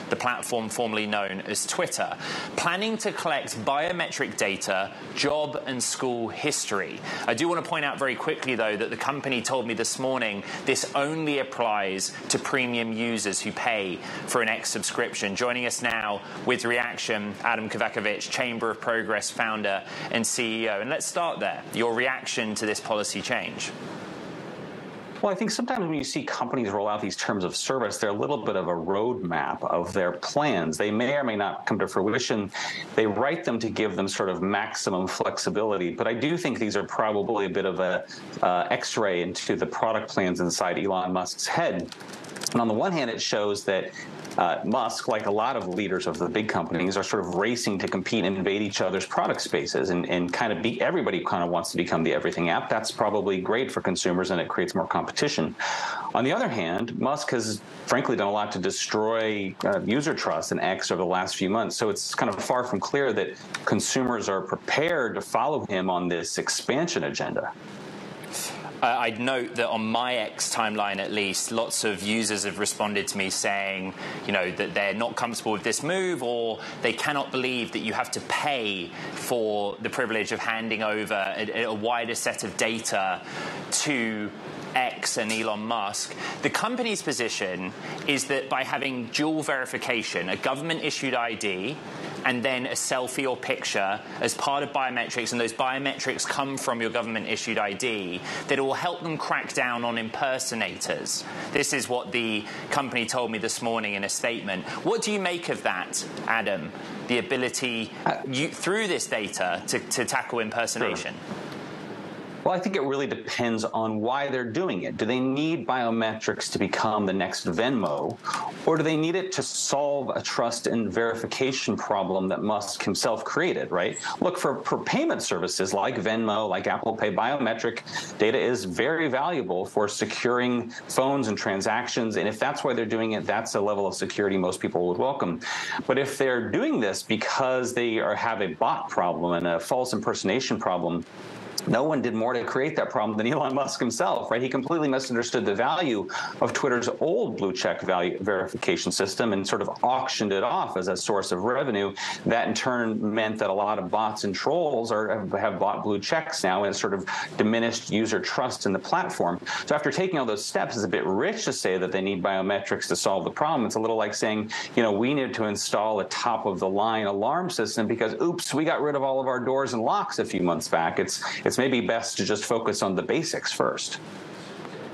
the platform formerly known as Twitter, planning to collect biometric data, job and school history. I do want to point out very quickly, though, that the company told me this morning this only applies to premium users who pay for an X subscription. Joining us now with reaction, Adam Kovacevich, Chamber of Progress founder and CEO. And let's start there. Your reaction to this policy change. Well, I think sometimes when you see companies roll out these terms of service, they're a little bit of a roadmap of their plans. They may or may not come to fruition. They write them to give them sort of maximum flexibility. But I do think these are probably a bit of a X-ray into the product plans inside Elon Musk's head. And on the one hand, it shows that Musk, like a lot of leaders of the big companies, are sort of racing to compete and invade each other's product spaces and kind of everybody kind of wants to become the everything app. That's probably great for consumers and it creates more competition. On the other hand, Musk has frankly done a lot to destroy user trust in X over the last few months. So it's kind of far from clear that consumers are prepared to follow him on this expansion agenda. I'd note that on my X timeline, at least, lots of users have responded to me saying, that they're not comfortable with this move, or they cannot believe that you have to pay for the privilege of handing over a wider set of data to X and Elon Musk. The company's position is that by having dual verification, a government-issued ID, and then a selfie or picture as part of biometrics, and those biometrics come from your government-issued ID, that it will help them crack down on impersonators. This is what the company told me this morning in a statement. What do you make of that, Adam? The ability, through this data, to tackle impersonation? Sure. Well, I think it really depends on why they're doing it. Do they need biometrics to become the next Venmo, or do they need it to solve a trust and verification problem that Musk himself created, right? Look, for payment services like Venmo, like Apple Pay, biometric data is very valuable for securing phones and transactions, and if that's why they're doing it, that's a level of security most people would welcome. But if they're doing this because they have a bot problem and a false impersonation problem, no one did more to create that problem than Elon Musk himself, right? He completely misunderstood the value of Twitter's old blue check value verification system and sort of auctioned it off as a source of revenue. That in turn meant that a lot of bots and trolls have bought blue checks now, and it's sort of diminished user trust in the platform. So after taking all those steps, it's a bit rich to say that they need biometrics to solve the problem. It's a little like saying, we need to install a top-of-the-line alarm system because, oops, we got rid of all of our doors and locks a few months back. It's maybe best to just focus on the basics first.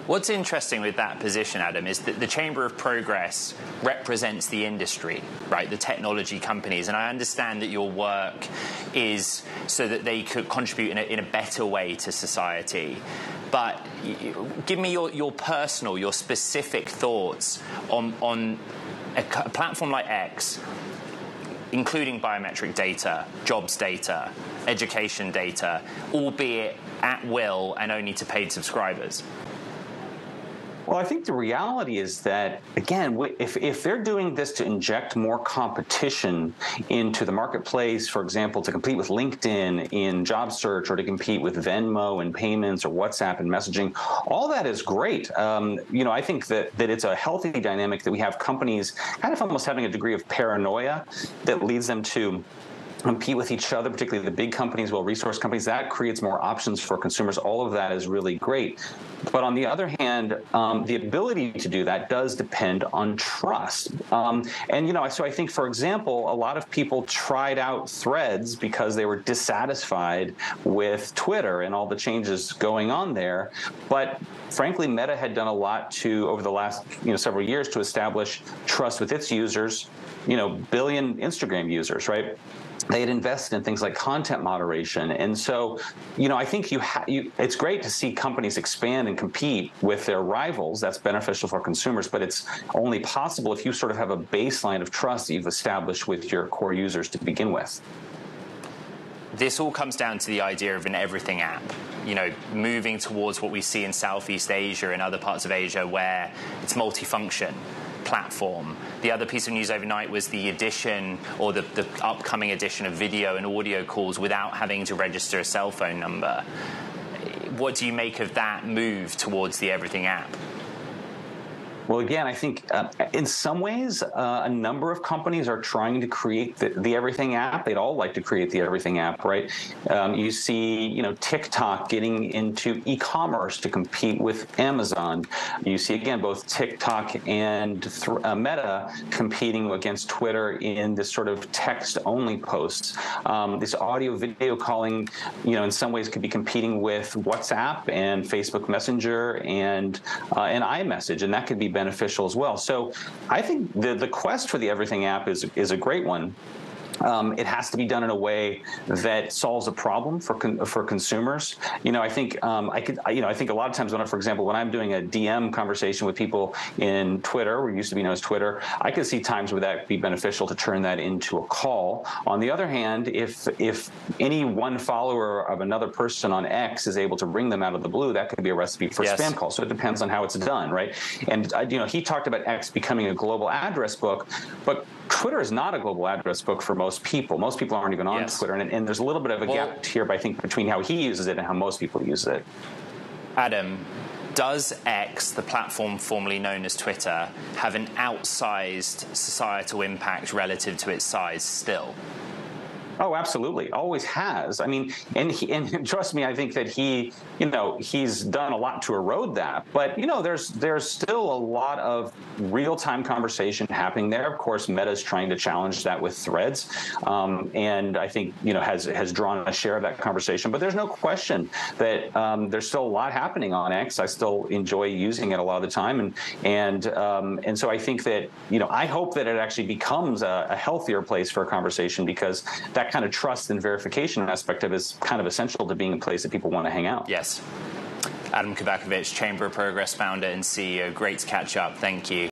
What's interesting with that position, Adam, is that the Chamber of Progress represents the industry, right, the technology companies. And I understand that your work is so that they could contribute in a better way to society. But give me your personal, your specific thoughts on a platform like X, including biometric data, jobs data, education data, albeit at will and only to paid subscribers? Well, I think the reality is that, again, if they're doing this to inject more competition into the marketplace, for example, to compete with LinkedIn in job search or to compete with Venmo in payments or WhatsApp and messaging, all that is great. I think that it's a healthy dynamic that we have companies kind of almost having a degree of paranoia that leads them to compete with each other, particularly the big companies, well-resourced companies. That creates more options for consumers. All of that is really great. But on the other hand, the ability to do that does depend on trust. So I think, for example, a lot of people tried out Threads because they were dissatisfied with Twitter and all the changes going on there. But frankly, Meta had done a lot over the last several years to establish trust with its users, billion Instagram users, right? They had invested in things like content moderation. And so, I think it's great to see companies expand and compete with their rivals. That's beneficial for consumers, but it's only possible if you sort of have a baseline of trust that you've established with your core users to begin with. This all comes down to the idea of an everything app, moving towards what we see in Southeast Asia and other parts of Asia where it's multifunction platform. The other piece of news overnight was the addition, or the upcoming addition, of video and audio calls without having to register a cell phone number. What do you make of that move towards the everything app? Well, again, I think in some ways, a number of companies are trying to create the Everything app. They'd all like to create the Everything app, right? You see, TikTok getting into e-commerce to compete with Amazon. You see, again, both TikTok and Meta competing against Twitter in this sort of text-only posts. This audio-video calling, in some ways could be competing with WhatsApp and Facebook Messenger and iMessage, and that could be beneficial as well. So I think the quest for the Everything app is a great one. It has to be done in a way that solves a problem for consumers. I think I think a lot of times for example, when I'm doing a DM conversation with people in Twitter, or used to be known as Twitter, I could see times where that would be beneficial to turn that into a call. On the other hand, if any one follower of another person on X is able to ring them out of the blue, that could be a recipe for yes. spam calls. So it depends on how it's done, right? And he talked about X becoming a global address book, but Twitter is not a global address book for most people. Most people aren't even on yes. Twitter, and there's a little bit of a gap here, I think, between how he uses it and how most people use it. Adam, does X, the platform formerly known as Twitter, have an outsized societal impact relative to its size still? Oh, absolutely. Always has. I mean, and trust me, I think that he's done a lot to erode that. But, there's still a lot of real-time conversation happening there. Of course, Meta's trying to challenge that with Threads. And I think, has drawn a share of that conversation. But there's no question that there's still a lot happening on X. I still enjoy using it a lot of the time. And so I think that, I hope that it actually becomes a healthier place for a conversation, because that kind of trust and verification aspect of it is kind of essential to being a place that people want to hang out. Yes. Adam Kovacevich, Chamber of Progress founder and CEO. Great to catch up. Thank you.